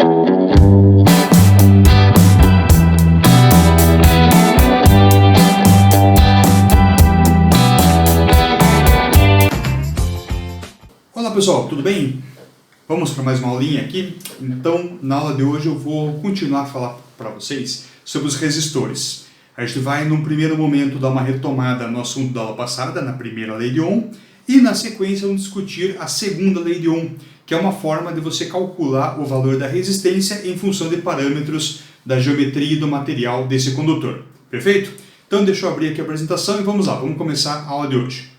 Olá pessoal, tudo bem? Vamos para mais uma aulinha aqui? Então, na aula de hoje eu vou continuar a falar para vocês sobre os resistores. A gente vai, num primeiro momento, dar uma retomada no assunto da aula passada, na primeira lei de Ohm, e na sequência vamos discutir a segunda lei de Ohm, que é uma forma de você calcular o valor da resistência em função de parâmetros da geometria e do material desse condutor. Perfeito? Então deixa eu abrir aqui a apresentação e vamos lá, vamos começar a aula de hoje.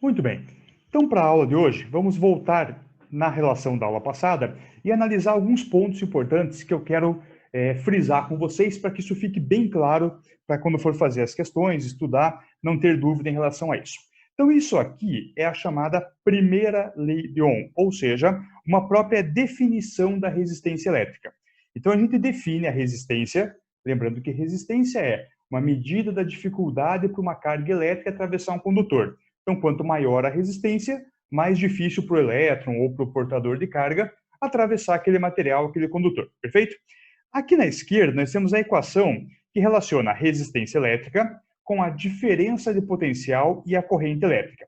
Muito bem. Então, para a aula de hoje, vamos voltar na relação da aula passada e analisar alguns pontos importantes que eu quero frisar com vocês para que isso fique bem claro para quando for fazer as questões, estudar, não ter dúvida em relação a isso. Então, isso aqui é a chamada primeira lei de Ohm, ou seja, uma própria definição da resistência elétrica. Então, a gente define a resistência, lembrando que resistência é uma medida da dificuldade para uma carga elétrica atravessar um condutor. Então, quanto maior a resistência, mais difícil para o elétron ou para o portador de carga atravessar aquele material, aquele condutor. Perfeito? Aqui na esquerda, nós temos a equação que relaciona a resistência elétrica com a diferença de potencial e a corrente elétrica.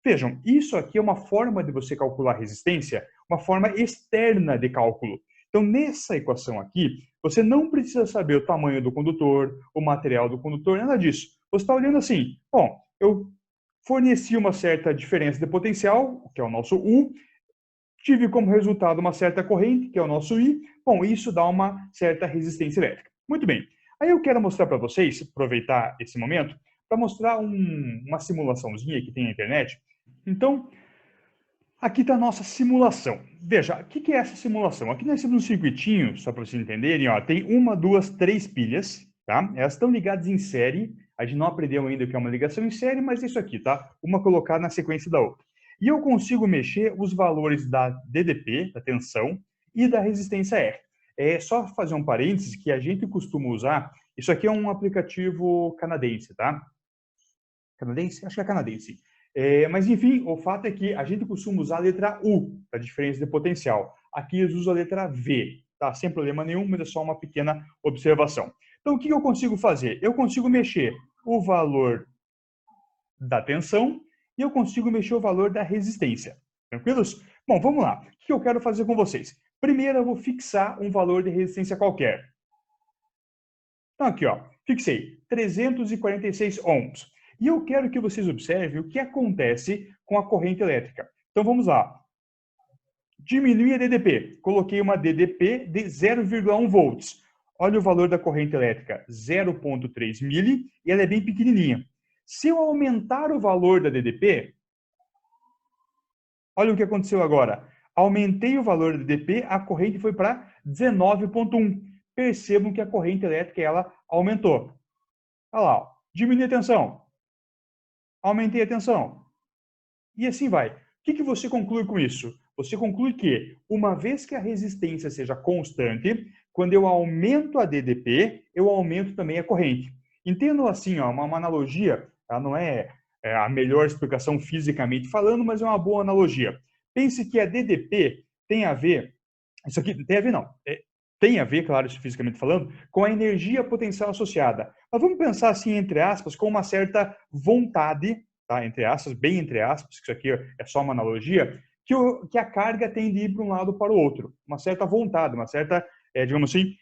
Vejam, isso aqui é uma forma de você calcular a resistência, uma forma externa de cálculo. Então, nessa equação aqui, você não precisa saber o tamanho do condutor, o material do condutor, nada disso. Você está olhando assim, bom, eu forneci uma certa diferença de potencial, que é o nosso U, tive como resultado uma certa corrente, que é o nosso I, bom, isso dá uma certa resistência elétrica. Muito bem, aí eu quero mostrar para vocês, aproveitar esse momento, para mostrar uma simulaçãozinha que tem na internet. Então, aqui está a nossa simulação. Veja, o que é essa simulação? Aqui nós temos um circuitinho, só para vocês entenderem, ó, tem 1, 2, 3 pilhas, tá? Elas estão ligadas em série. A gente não aprendeu ainda o que é uma ligação em série, mas é isso aqui, tá? Uma colocada na sequência da outra. E eu consigo mexer os valores da DDP, da tensão, e da resistência R. É só fazer um parênteses que a gente costuma usar. Isso aqui é um aplicativo canadense, tá? Canadense? Acho que é canadense. Mas, enfim, o fato é que a gente costuma usar a letra U, a diferença de potencial. Aqui eles usam a letra V, tá? Sem problema nenhum, mas é só uma pequena observação. Então, o que eu consigo fazer? Eu consigo mexer o valor da tensão e eu consigo mexer o valor da resistência. Tranquilos? Bom, vamos lá. O que eu quero fazer com vocês? Primeiro, eu vou fixar um valor de resistência qualquer. Então, aqui, ó, fixei 346 ohms. E eu quero que vocês observem o que acontece com a corrente elétrica. Então, vamos lá. Diminui a DDP. Coloquei uma DDP de 0,1 volts. Olha o valor da corrente elétrica, 0,3 mili, e ela é bem pequenininha. Se eu aumentar o valor da DDP, olha o que aconteceu agora. Aumentei o valor da DDP, a corrente foi para 19,1. Percebam que a corrente elétrica ela aumentou. Olha lá, ó. Diminui a tensão. Aumentei a tensão. E assim vai. O que você conclui com isso? Você conclui que, uma vez que a resistência seja constante, quando eu aumento a DDP, eu aumento também a corrente. Entendam assim, ó, uma analogia, ela não é a melhor explicação fisicamente falando, mas é uma boa analogia. Pense que a DDP tem a ver, isso aqui tem a ver não, tem a ver, claro, isso fisicamente falando, com a energia potencial associada. Mas vamos pensar assim, entre aspas, com uma certa vontade, tá? Entre aspas, bem entre aspas, que isso aqui é só uma analogia, que a carga tem de ir para um lado para o outro. Uma certa vontade, uma certa, digamos assim,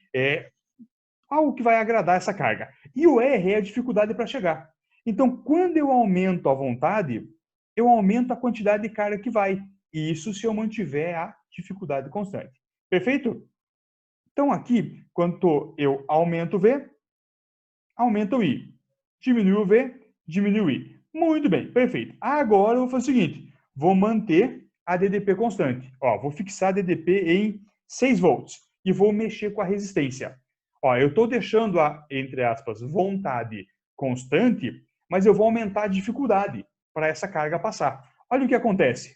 algo que vai agradar essa carga. E o R é a dificuldade para chegar. Então, quando eu aumento a vontade, eu aumento a quantidade de carga que vai. E isso se eu mantiver a dificuldade constante. Perfeito? Então, aqui, quando eu aumento o V, aumenta o I. Diminui o V, diminui o I. Muito bem, perfeito. Agora eu vou fazer o seguinte, vou manter a DDP constante. Ó, vou fixar a DDP em 6 volts e vou mexer com a resistência. Ó, eu estou deixando a, entre aspas, vontade constante, mas eu vou aumentar a dificuldade para essa carga passar. Olha o que acontece.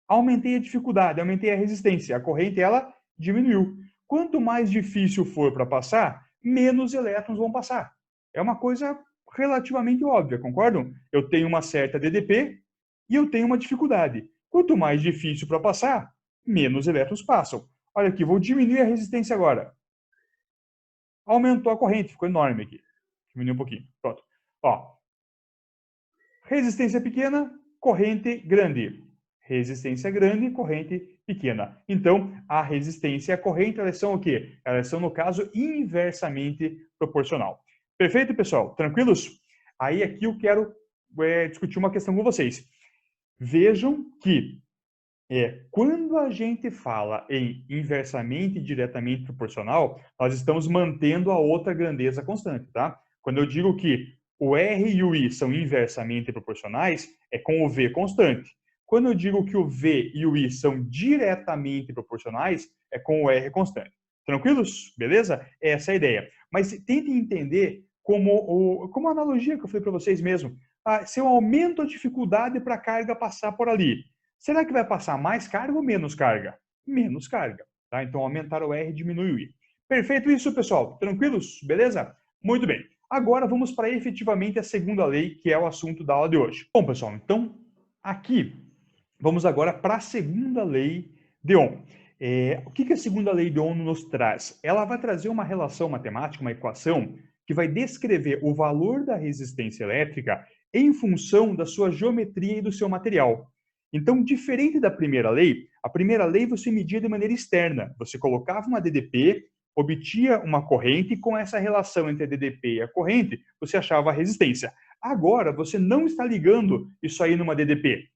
Aumentei a dificuldade, aumentei a resistência. A corrente, ela diminuiu. Quanto mais difícil for para passar, menos elétrons vão passar. É uma coisa relativamente óbvia, concordam? Eu tenho uma certa DDP e eu tenho uma dificuldade. Quanto mais difícil para passar, menos elétrons passam. Olha aqui, vou diminuir a resistência agora. Aumentou a corrente, ficou enorme aqui. Diminuiu um pouquinho. Pronto. Ó, resistência pequena, corrente grande. Resistência grande, corrente pequena. Então, a resistência e a corrente, elas são o quê? Elas são, no caso, inversamente proporcional. Perfeito, pessoal? Tranquilos? Aí aqui eu quero discutir uma questão com vocês. Vejam que quando a gente fala em inversamente e diretamente proporcional, nós estamos mantendo a outra grandeza constante, tá? Quando eu digo que o R e o I são inversamente proporcionais, é com o V constante. Quando eu digo que o V e o I são diretamente proporcionais, é com o R constante. Tranquilos? Beleza? Essa é a ideia. Mas tentem entender como a analogia que eu falei para vocês mesmo. Se eu aumento a dificuldade para a carga passar por ali, será que vai passar mais carga ou menos carga? Menos carga. Tá? Então, aumentar o R diminui o I. Perfeito isso, pessoal? Tranquilos? Beleza? Muito bem. Agora vamos para efetivamente a segunda lei, que é o assunto da aula de hoje. Bom, pessoal, então aqui vamos agora para a segunda lei de Ohm. O que a segunda lei de Ohm nos traz? Ela vai trazer uma relação matemática, uma equação, que vai descrever o valor da resistência elétrica em função da sua geometria e do seu material. Então, diferente da primeira lei, a primeira lei você media de maneira externa. Você colocava uma DDP, obtinha uma corrente, e com essa relação entre a DDP e a corrente, você achava a resistência. Agora, você não está ligando isso aí numa DDP.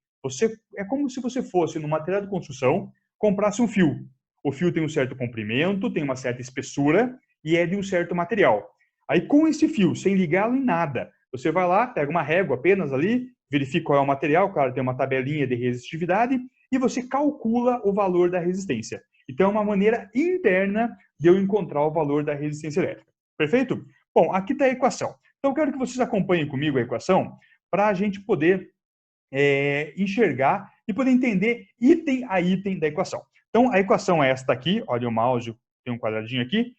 É como se você fosse, no material de construção, comprasse um fio. O fio tem um certo comprimento, tem uma certa espessura e é de um certo material. Aí, com esse fio, sem ligá-lo em nada, você vai lá, pega uma régua apenas ali, verifica qual é o material, claro, tem uma tabelinha de resistividade, e você calcula o valor da resistência. Então, é uma maneira interna de eu encontrar o valor da resistência elétrica. Perfeito? Bom, aqui está a equação. Então, eu quero que vocês acompanhem comigo a equação para a gente poder enxergar e poder entender item a item da equação. Então, a equação é esta aqui, olha o mouse, tem um quadradinho aqui,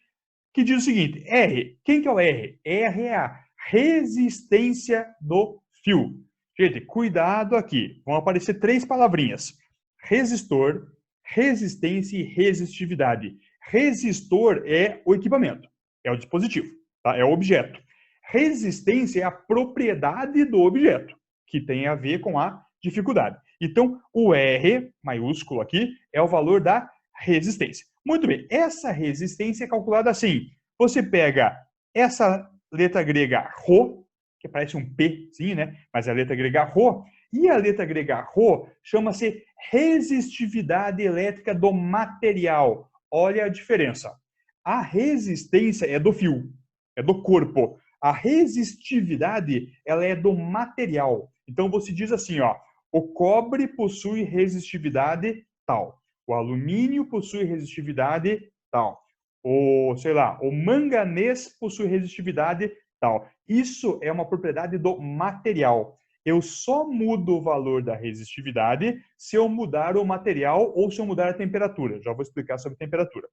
que diz o seguinte, R, quem que é o R? R é a resistência do fio. Gente, cuidado aqui, vão aparecer três palavrinhas, resistor, resistência e resistividade. Resistor é o equipamento, é o dispositivo, tá? É o objeto. Resistência é a propriedade do objeto, que tem a ver com a dificuldade. Então, o R, maiúsculo aqui, é o valor da resistência. Muito bem, essa resistência é calculada assim. Você pega essa letra grega Rho, que parece um P, sim, né? Mas é a letra grega Rho, e a letra grega Rho chama-se resistividade elétrica do material. Olha a diferença. A resistência é do fio, é do corpo. A resistividade, ela é do material. Então, você diz assim, ó, o cobre possui resistividade tal. O alumínio possui resistividade tal. O manganês possui resistividade tal. Isso é uma propriedade do material. Eu só mudo o valor da resistividade se eu mudar o material ou se eu mudar a temperatura. Já vou explicar sobre temperatura.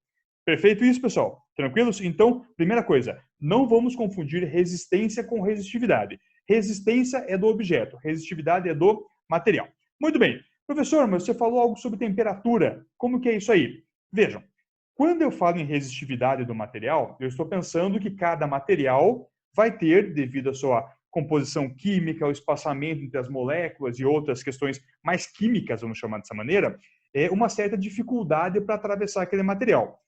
Perfeito isso, pessoal? Tranquilos? Então, primeira coisa, não vamos confundir resistência com resistividade. Resistência é do objeto, resistividade é do material. Muito bem. Professor, mas você falou algo sobre temperatura. Como que é isso aí? Vejam, quando eu falo em resistividade do material, eu estou pensando que cada material vai ter, devido à sua composição química, o espaçamento entre as moléculas e outras questões mais químicas, vamos chamar dessa maneira, uma certa dificuldade para atravessar aquele material.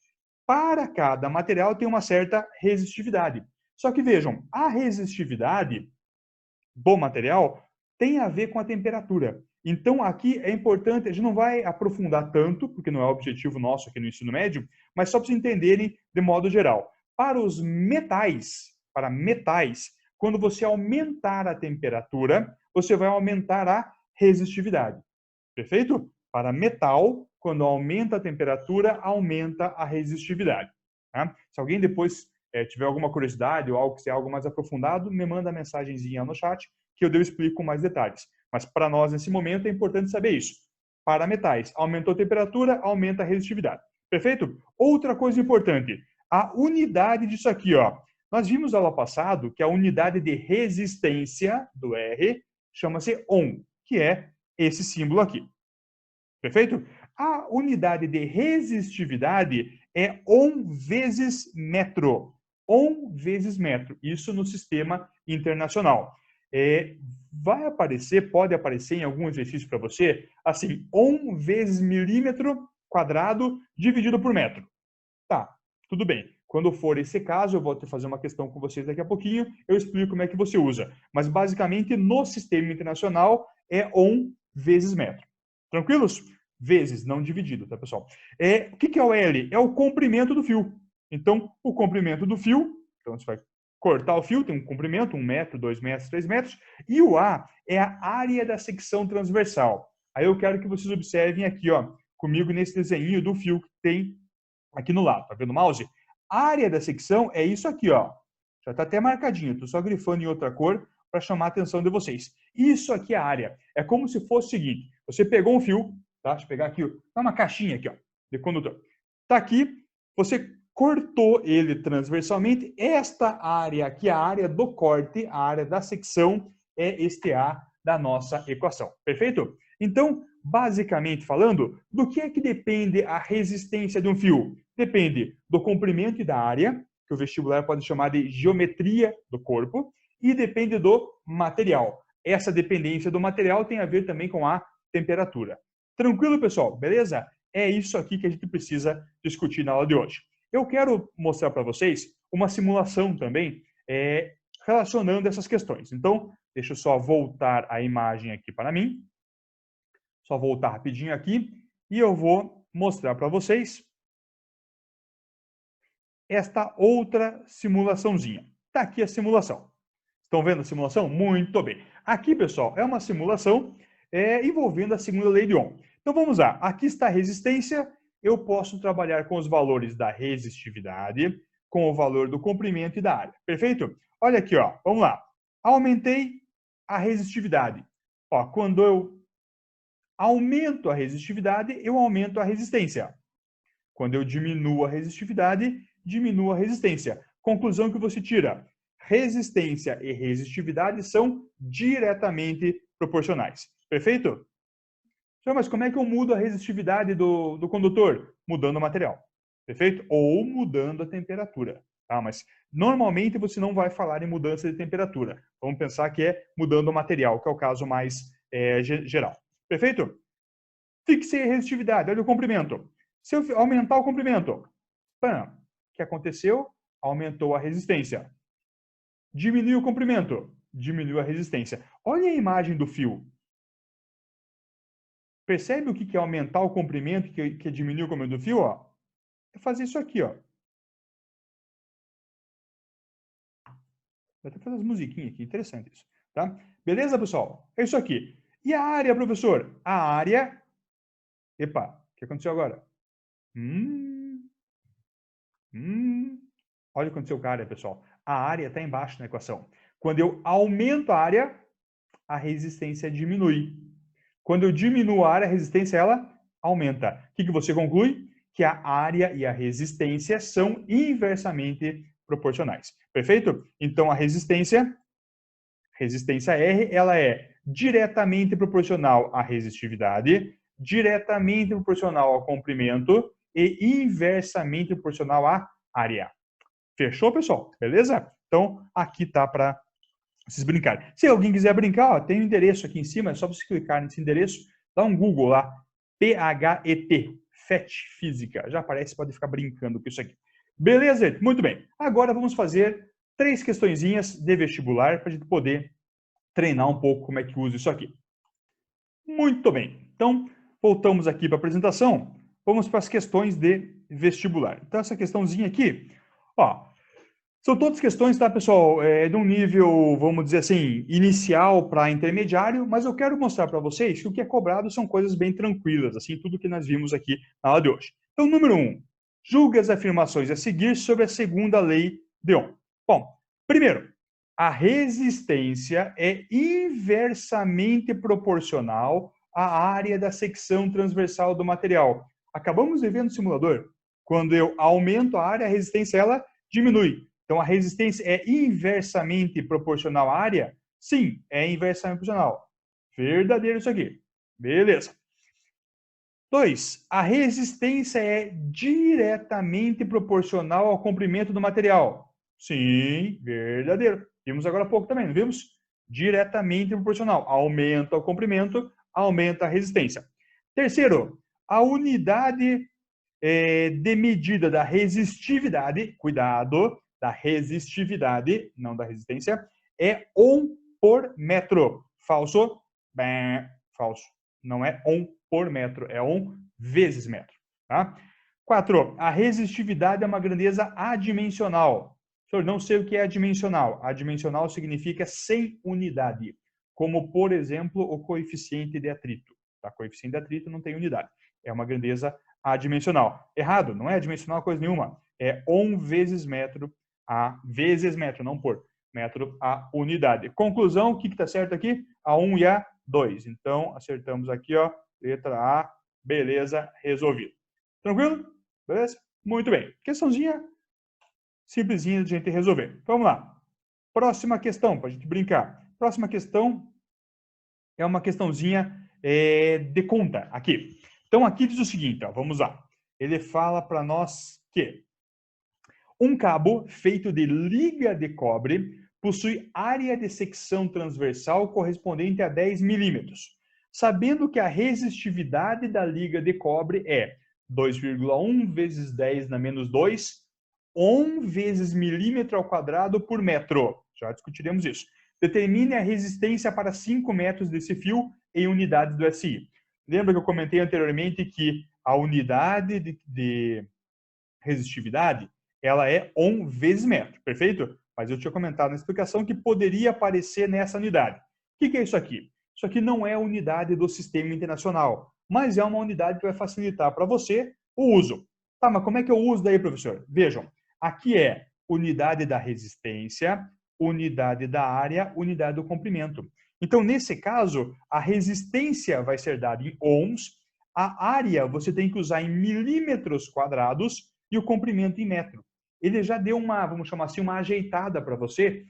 Para cada material tem uma certa resistividade. Só que vejam, a resistividade do material tem a ver com a temperatura. Então, aqui é importante, a gente não vai aprofundar tanto, porque não é o objetivo nosso aqui no ensino médio, mas só para vocês entenderem de modo geral. Para os metais, quando você aumentar a temperatura, você vai aumentar a resistividade. Perfeito? Para metal, quando aumenta a temperatura, aumenta a resistividade. Tá? Se alguém depois tiver alguma curiosidade ou algo que seja algo mais aprofundado, me manda a mensagenzinha no chat que eu explico com mais detalhes. Mas para nós, nesse momento, é importante saber isso. Para metais, aumentou a temperatura, aumenta a resistividade. Perfeito? Outra coisa importante, a unidade disso aqui, ó. Nós vimos no aula passado que a unidade de resistência do R chama-se Ohm, que é esse símbolo aqui. Perfeito? A unidade de resistividade é Ohm vezes metro. Ohm vezes metro. Isso no sistema internacional. Pode aparecer em algum exercício para você, assim, Ohm vezes milímetro quadrado dividido por metro. Tá, tudo bem. Quando for esse caso, eu vou fazer uma questão com vocês daqui a pouquinho, eu explico como é que você usa. Mas, basicamente, no sistema internacional, é Ohm vezes metro. Tranquilos? Vezes, não dividido, tá, pessoal? O que é o L? É o comprimento do fio. Então, o comprimento do fio, então você vai cortar o fio, tem um comprimento, 1 metro, 2 metros, 3 metros, e o A é a área da secção transversal. Aí eu quero que vocês observem aqui, ó, comigo nesse desenho do fio que tem aqui no lado, tá vendo o mouse? A área da secção é isso aqui, ó. Já está até marcadinho, estou só grifando em outra cor para chamar a atenção de vocês. Isso aqui é a área. É como se fosse o seguinte, você pegou um fio, tá? Deixa eu pegar aqui, tá uma caixinha aqui, ó, de condutor. Tá aqui, você cortou ele transversalmente. Esta área aqui, a área do corte, a área da secção, é este A da nossa equação. Perfeito? Então, basicamente falando, do que é que depende a resistência de um fio? Depende do comprimento e da área, que o vestibular pode chamar de geometria do corpo, e depende do material. Essa dependência do material tem a ver também com a temperatura. Tranquilo, pessoal? Beleza? É isso aqui que a gente precisa discutir na aula de hoje. Eu quero mostrar para vocês uma simulação também relacionando essas questões. Então, deixa eu só voltar a imagem aqui para mim. Só voltar rapidinho aqui e eu vou mostrar para vocês esta outra simulaçãozinha. Está aqui a simulação. Estão vendo a simulação? Muito bem. Aqui, pessoal, é uma simulação envolvendo a segunda lei de Ohm. Então, vamos lá. Aqui está a resistência. Eu posso trabalhar com os valores da resistividade, com o valor do comprimento e da área. Perfeito? Olha aqui, ó. Vamos lá. Aumentei a resistividade. Ó, quando eu aumento a resistividade, eu aumento a resistência. Quando eu diminuo a resistividade, diminuo a resistência. Conclusão que você tira: resistência e resistividade são diretamente proporcionais. Perfeito? Mas como é que eu mudo a resistividade do condutor? Mudando o material. Perfeito? Ou mudando a temperatura. Tá? Mas normalmente você não vai falar em mudança de temperatura. Vamos pensar que é mudando o material, que é o caso mais geral. Perfeito? Fixei a resistividade. Olha o comprimento. Se eu aumentar o comprimento, o que aconteceu? Aumentou a resistência. Diminuiu o comprimento, diminuiu a resistência. Olha a imagem do fio. Percebe o que é aumentar o comprimento, que é diminuir o comprimento do fio? Ó? É fazer isso aqui, ó. Vou até fazer as musiquinhas aqui, interessante isso. Tá? Beleza, pessoal? É isso aqui. E a área, professor? A área... Epa, o que aconteceu agora? Olha o que aconteceu com a área, pessoal. A área está embaixo na equação. Quando eu aumento a área, a resistência diminui. Quando eu diminuo a área, a resistência ela aumenta. O que você conclui? Que a área e a resistência são inversamente proporcionais. Perfeito? Então, a resistência R, ela é diretamente proporcional à resistividade, diretamente proporcional ao comprimento e inversamente proporcional à área. Fechou, pessoal? Beleza? Então, aqui tá para vocês brincarem. Se alguém quiser brincar, ó, tem um endereço aqui em cima, é só você clicar nesse endereço, dá um Google lá, PHET, FET Física. Já aparece, pode ficar brincando com isso aqui. Beleza, gente? Muito bem. Agora vamos fazer 3 questõezinhas de vestibular para a gente poder treinar um pouco como é que usa isso aqui. Muito bem. Então, voltamos aqui para a apresentação. Vamos para as questões de vestibular. Então, essa questãozinha aqui, ó, são todas questões, tá, pessoal, de um nível, vamos dizer assim, inicial para intermediário, mas eu quero mostrar para vocês que o que é cobrado são coisas bem tranquilas, assim, tudo que nós vimos aqui na aula de hoje. Então, número 1, julgue as afirmações a seguir sobre a segunda lei de Ohm. Bom, primeiro, a resistência é inversamente proporcional à área da secção transversal do material. Acabamos de ver no simulador. Quando eu aumento a área, a resistência ela diminui. Então, a resistência é inversamente proporcional à área? Sim, é inversamente proporcional. Verdadeiro isso aqui. Beleza. 2. A resistência é diretamente proporcional ao comprimento do material. Sim, verdadeiro. Vimos agora há pouco também, não vimos? Diretamente proporcional. Aumenta o comprimento, aumenta a resistência. Terceiro, a unidade de medida da resistividade, cuidado, da resistividade, não da resistência, é Ohm por metro. Falso? Bem, falso. Não é Ohm por metro, é Ohm vezes metro. Tá? 4. A resistividade é uma grandeza adimensional. Senhor, não sei o que é adimensional. Adimensional significa sem unidade, como, por exemplo, o coeficiente de atrito. Tá? Coeficiente de atrito não tem unidade. É uma grandeza adimensional. Errado, não é adimensional coisa nenhuma. É Ohm vezes metro, a vezes metro, não por metro a unidade. Conclusão, o que está certo aqui? A 1 e a 2. Então, acertamos aqui, ó, letra A, beleza, resolvido. Tranquilo? Beleza? Muito bem. Questãozinha simplesinha de a gente resolver. Vamos lá. Próxima questão, para a gente brincar. Próxima questão é uma questãozinha de conta, aqui. Então, aqui diz o seguinte, ó, vamos lá. Ele fala para nós que um cabo feito de liga de cobre possui área de secção transversal correspondente a 10 milímetros. Sabendo que a resistividade da liga de cobre é 2,1 vezes 10 na menos 2, Ohm vezes milímetro ao quadrado por metro. Já discutiremos isso. Determine a resistência para 5 metros desse fio em unidades do SI. Lembra que eu comentei anteriormente que a unidade de resistividade ela é Ohm vezes metro, perfeito? Mas eu tinha comentado na explicação que poderia aparecer nessa unidade. O que é isso aqui? Isso aqui não é a unidade do sistema internacional, mas é uma unidade que vai facilitar para você o uso. Tá, mas como é que eu uso daí, professor? Vejam, aqui é unidade da resistência, unidade da área, unidade do comprimento. Então, nesse caso, a resistência vai ser dada em ohms, a área você tem que usar em milímetros quadrados e o comprimento em metro. Ele já deu uma, vamos chamar assim, uma ajeitada para você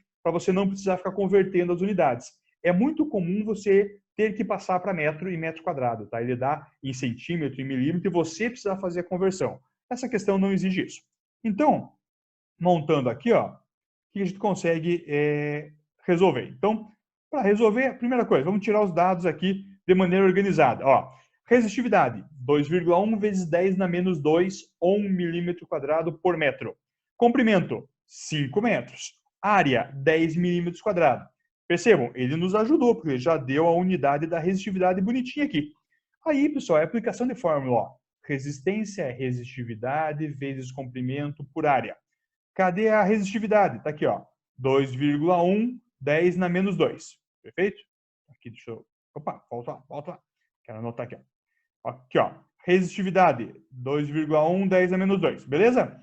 não precisar ficar convertendo as unidades. É muito comum você ter que passar para metro e metro quadrado, tá? Ele dá em centímetro, em milímetro, e você precisa fazer a conversão. Essa questão não exige isso. Então, montando aqui, ó, o que a gente consegue resolver? Então, para resolver, a primeira coisa, vamos tirar os dados aqui de maneira organizada. Ó, resistividade, 2,1 vezes 10 na menos 2, Ohm milímetro quadrado por metro. Comprimento, 5 metros. Área, 10 milímetros quadrados. Percebam, ele nos ajudou, porque ele já deu a unidade da resistividade bonitinha aqui. Aí, pessoal, é aplicação de fórmula. Ó. Resistência é resistividade vezes comprimento por área. Cadê a resistividade? Está aqui, ó. 2,1, 10 na menos 2. Perfeito? Aqui, deixa eu... Opa, volta lá. Quero anotar aqui, ó. Aqui, ó. Resistividade, 2,1, 10 a menos 2. Beleza?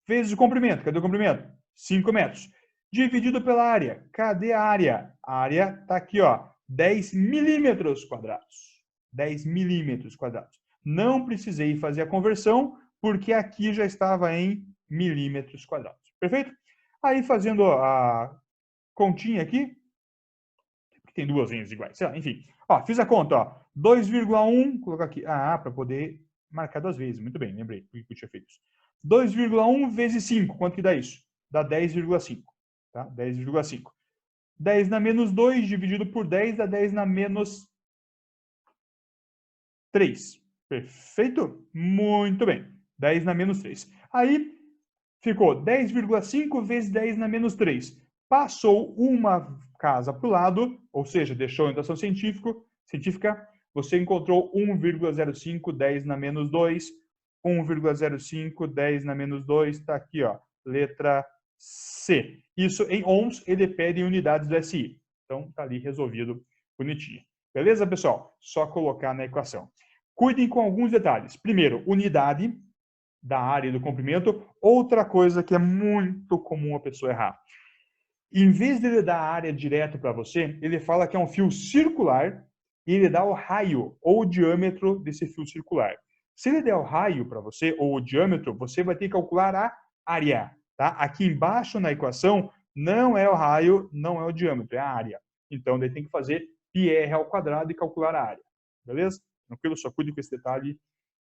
Vezes o comprimento. Cadê o comprimento? 5 metros. Dividido pela área. Cadê a área? A área está aqui, ó. 10 milímetros quadrados. 10 milímetros quadrados. Não precisei fazer a conversão, porque aqui já estava em milímetros quadrados. Perfeito? Aí, fazendo a continha aqui, tem duas linhas iguais, enfim. Ó, fiz a conta, ó. 2,1, colocar aqui, para poder marcar duas vezes. Muito bem, lembrei que eu tinha feito isso. 2,1 vezes 5, quanto que dá isso? Dá 10,5, tá? 10,5. 10 na menos 2 dividido por 10 dá 10 na menos 3. Perfeito? Muito bem. 10 na menos 3. Aí, ficou 10,5 vezes 10 na menos 3. Passou uma casa para o lado, ou seja, deixou a notação científica, você encontrou 1,05, 10 na menos 2, 1,05, 10 na menos 2, está aqui, ó, letra C. Isso em ohms, ele pede em unidades do SI. Então, está ali resolvido, bonitinho. Beleza, pessoal? Só colocar na equação. Cuidem com alguns detalhes. Primeiro, unidade da área e do comprimento. Outra coisa que é muito comum a pessoa errar. Em vez de ele dar a área direto para você, ele fala que é um fio circular e ele dá o raio ou o diâmetro desse fio circular. Se ele der o raio para você ou o diâmetro, você vai ter que calcular a área. Tá? Aqui embaixo na equação não é o raio, não é o diâmetro, é a área. Então, ele tem que fazer πr ao quadrado e calcular a área. Beleza? Tranquilo? Só cuide com esse detalhe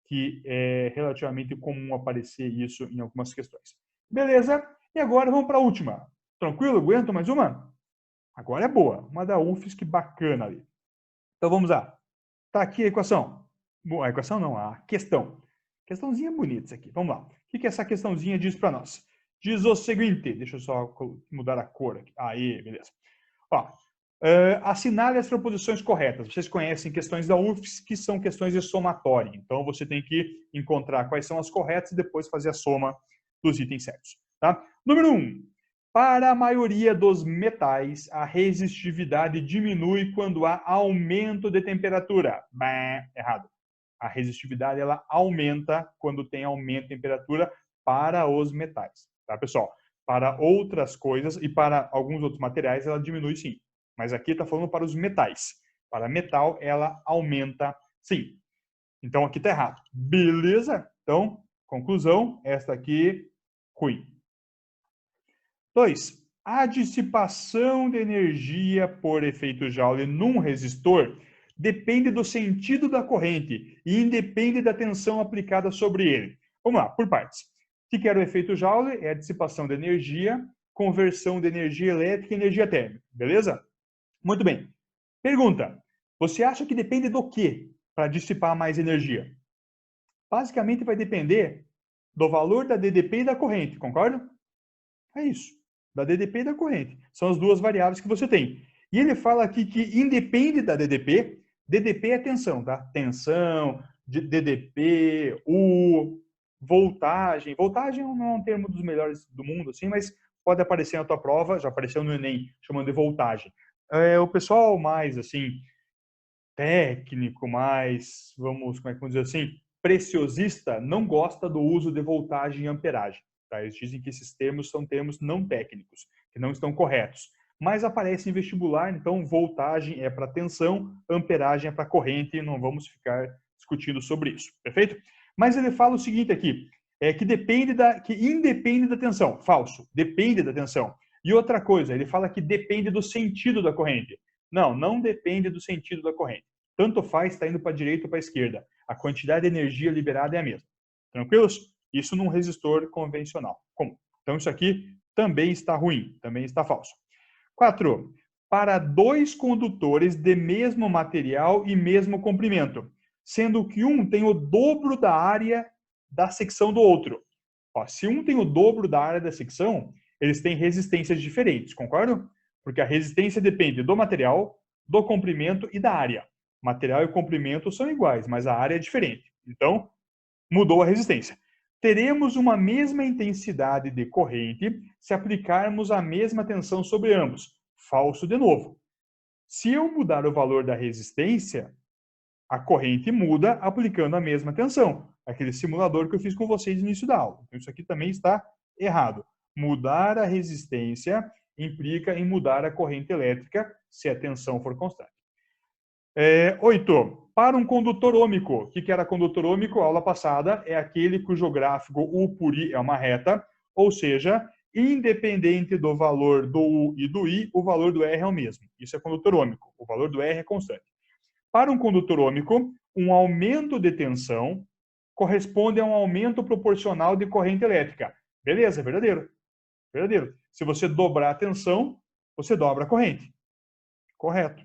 que é relativamente comum aparecer isso em algumas questões. Beleza? E agora vamos para a última. Tranquilo? Aguento mais uma? Agora é boa. Uma da UFSC, que bacana ali. Então vamos lá. Tá aqui a equação. Bom, a equação não, a questão. Questãozinha bonita isso aqui. Vamos lá. O que essa questãozinha diz para nós? Diz o seguinte, deixa eu só mudar a cor aqui. Aí, beleza. Ó, assinale as proposições corretas. Vocês conhecem questões da UFSC, que são questões de somatória. Então, você tem que encontrar quais são as corretas e depois fazer a soma dos itens certos. Tá? Número 1. Para a maioria dos metais, a resistividade diminui quando há aumento de temperatura. Errado. A resistividade ela aumenta quando tem aumento de temperatura para os metais. Tá, pessoal? Para outras coisas e para alguns outros materiais, ela diminui sim. Mas aqui está falando para os metais. Para metal, ela aumenta sim. Então, aqui está errado. Beleza? Então, conclusão, esta aqui, ruim. 2. A dissipação de energia por efeito Joule num resistor depende do sentido da corrente e independe da tensão aplicada sobre ele. Vamos lá, por partes. O que era o efeito Joule? É a dissipação de energia, conversão de energia elétrica em energia térmica. Beleza? Muito bem. Pergunta. Você acha que depende do quê para dissipar mais energia? Basicamente vai depender do valor da DDP e da corrente, concorda? É isso. Da DDP e da corrente. São as duas variáveis que você tem. E ele fala aqui que independe da DDP. DDP é tensão, tá? Tensão, DDP, U, voltagem. Voltagem não é um termo dos melhores do mundo, assim, mas pode aparecer na tua prova, já apareceu no Enem, chamando de voltagem. O pessoal mais, assim, técnico, mais, como é que vamos dizer assim, preciosista, não gosta do uso de voltagem e amperagem. Tá? Eles dizem que esses termos são termos não técnicos, que não estão corretos. Mas aparece em vestibular, então voltagem é para tensão, amperagem é para corrente, e não vamos ficar discutindo sobre isso, perfeito? Mas ele fala o seguinte aqui, que independe da tensão. Falso, depende da tensão. E outra coisa, ele fala que depende do sentido da corrente. Não, não depende do sentido da corrente. Tanto faz, está indo para a direita ou para a esquerda. A quantidade de energia liberada é a mesma. Tranquilos? Isso num resistor convencional. Como? Então, isso aqui também está ruim, também está falso. 4. Para dois condutores de mesmo material e mesmo comprimento, sendo que um tem o dobro da área da secção do outro. Ó, se um tem o dobro da área da secção, eles têm resistências diferentes, concordam? Porque a resistência depende do material, do comprimento e da área. Material e comprimento são iguais, mas a área é diferente. Então, mudou a resistência. Teremos uma mesma intensidade de corrente se aplicarmos a mesma tensão sobre ambos. Falso de novo. Se eu mudar o valor da resistência, a corrente muda aplicando a mesma tensão. Aquele simulador que eu fiz com vocês no início da aula. Então, isso aqui também está errado. Mudar a resistência implica em mudar a corrente elétrica se a tensão for constante. 8. Para um condutor ômico. O que era condutor ômico? A aula passada é aquele cujo gráfico U por I é uma reta, ou seja, independente do valor do U e do I, o valor do R é o mesmo. Isso é condutor ômico. O valor do R é constante. Para um condutor ômico, um aumento de tensão corresponde a um aumento proporcional de corrente elétrica. Beleza, verdadeiro. Verdadeiro. Se você dobrar a tensão, você dobra a corrente. Correto.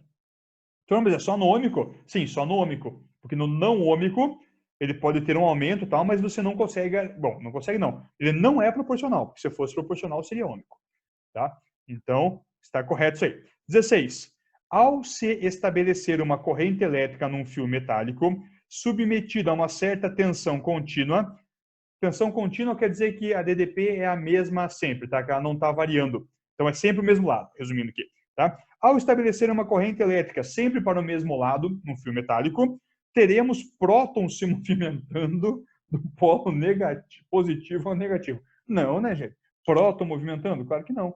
Então, mas é só no ômico? Sim, só no ômico. Porque no não ômico, ele pode ter um aumento e tal, mas você não consegue... Bom, não consegue não. Ele não é proporcional. Porque se fosse proporcional, seria ômico. Tá? Então, está correto isso aí. 16. Ao se estabelecer uma corrente elétrica num fio metálico, submetido a uma certa tensão contínua quer dizer que a DDP é a mesma sempre, tá? Que ela não está variando. Então, é sempre o mesmo lado, resumindo aqui. Tá? Ao estabelecer uma corrente elétrica sempre para o mesmo lado, num fio metálico, teremos prótons se movimentando do polo negativo, positivo ao negativo. Não, né, gente? Próton movimentando? Claro que não.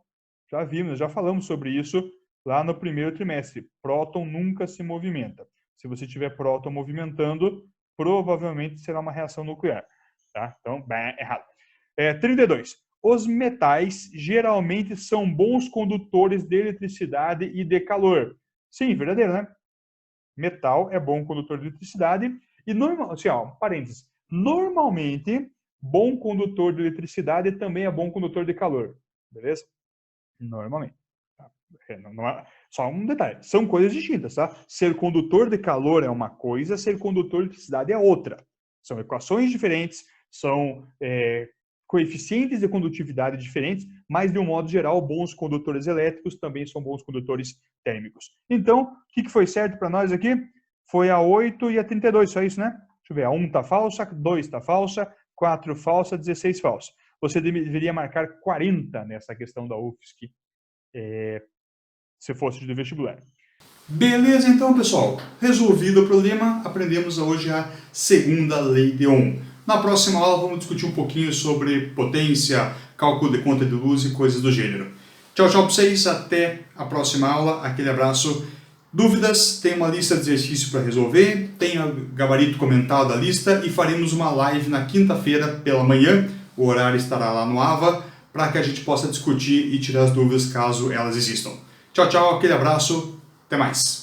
Já vimos, já falamos sobre isso lá no primeiro trimestre. Próton nunca se movimenta. Se você tiver próton movimentando, provavelmente será uma reação nuclear. Tá? Então, errado. 32. Os metais geralmente são bons condutores de eletricidade e de calor. Sim, verdadeiro, né? Metal é bom condutor de eletricidade e, assim, parênteses, normalmente, bom condutor de eletricidade também é bom condutor de calor, beleza? Normalmente. Tá? Só um detalhe, são coisas distintas, tá? Ser condutor de calor é uma coisa, ser condutor de eletricidade é outra. São equações diferentes, são coeficientes de condutividade diferentes, mas, de um modo geral, bons condutores elétricos também são bons condutores térmicos. Então, o que foi certo para nós aqui? Foi a 8 e a 32, só isso, né? Deixa eu ver, a 1 está falsa, 2 está falsa, 4 falsa, 16 falsa. Você deveria marcar 40 nessa questão da UFSC, se fosse de vestibular. Beleza, então, pessoal. Resolvido o problema, aprendemos hoje a segunda lei de Ohm. Na próxima aula vamos discutir um pouquinho sobre potência, cálculo de conta de luz e coisas do gênero. Tchau, tchau para vocês. Até a próxima aula. Aquele abraço. Dúvidas? Tem uma lista de exercícios para resolver. Tem o gabarito comentado da lista e faremos uma live na quinta-feira pela manhã. O horário estará lá no AVA para que a gente possa discutir e tirar as dúvidas caso elas existam. Tchau, tchau. Aquele abraço. Até mais.